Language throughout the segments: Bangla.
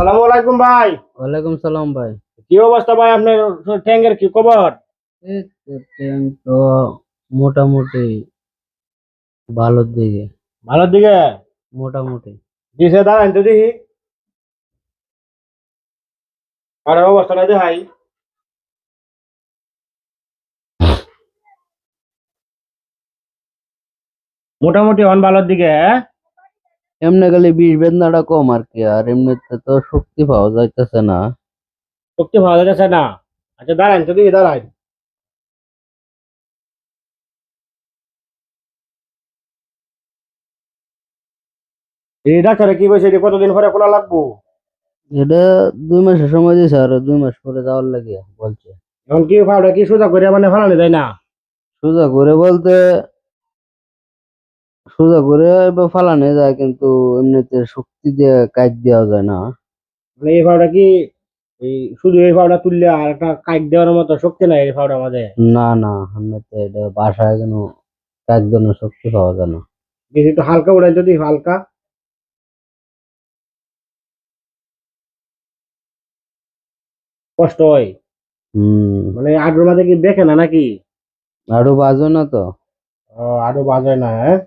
আসসালামু আলাইকুম ভাই। ওয়ালাইকুম সালাম ভাই। কি অবস্থা ভাই, আপনার ট্যাঙ্কের কি খবর? এই তো ট্রেন তো মোটামুটি ভালোর দিকে। ভালোর দিকে মোটামুটি দিছে, দাঁড়ান তো দেখি আর অবস্থাটা দেখাই। মোটামুটি অন ভালোর দিকে, হ্যাঁ? এমনি খালি বিষ বেদনাটা কম আর কি, আর এমনিতে তো শক্তি পাওয়া যাইতেছে না। শক্তি পাওয়া যাচ্ছে না। আচ্ছা দাঁড়ান তো দেখি, দাঁড়ান। এই ডাক্তারে কি কইছে, এটি কতদিন পরে খোলা লাগবো? এটা 2 মাসের সময় দিয়েছে, আর 2 মাস পরে যাওয়ার লাগে বলছে। এখন কি পাউডার কি সোজা করে মানে ফালানো যায় না? সোজা করে বলতে সোজা করে বা ফালানো যায়, কিন্তু এমনিতে শক্তি দিয়ে কাজ দেওয়া যায় না। মানে এই পাউডার কি এই শুধু এই পাউডার তুললে আর একটা কাইক দেওয়ার মতো শক্তি নাই এই পাউডার মাঝে? না না, এমনিতে এটা বাসায় কোনো কাজ দেওয়ার শক্তি পাওয়া যায় না। বেশি একটু হালকা উড়াই যদি হালকা কষ্ট হয়। হম। মানে আডুর মাঝে কি দেখে না নাকি? আরো বাজো না তো। ও, আডু বাজে না, হ্যাঁ।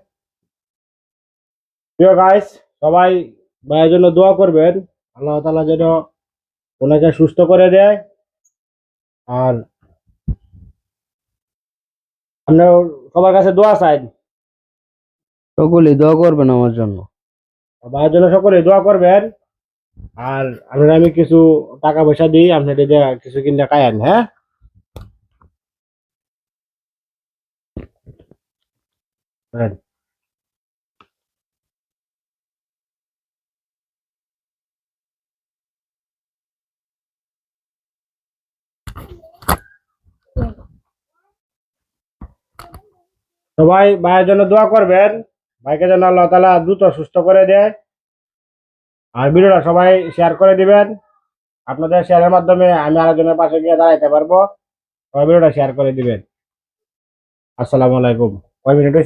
প্রিয় গাইস, সবাই ভাইয়ের জন্য দোয়া করবেন। আল্লাহ তাআলা যেন ওনাকে সুস্থ করে দেয়। আর আমরা সবার কাছে দোয়া চাই। সকলেই দোয়া করবেন আমার জন্য। ভাইয়ের জন্য সকলে দোয়া করবেন। আর আমি কিছু টাকা পয়সা দিই, আপনি এটা কিছু কিনে খায়েন, হ্যাঁ। হ্যাঁ। সবাই ভাইয়ের জন্য দোয়া করবেন। ভাইকে যেন আল্লাহ তাআলা দ্রুত সুস্থ করে দেয়। আর ভিডিওটা সবাই শেয়ার করে দিবেন। আপনাদের শেয়ারের মাধ্যমে আমি আরেকজনের পাশে গিয়ে দাঁড়াইতে পারবো। সবাই ভিডিওটা শেয়ার করে দিবেন। আসসালামু আলাইকুম। কয় মিনিট হয়েছে?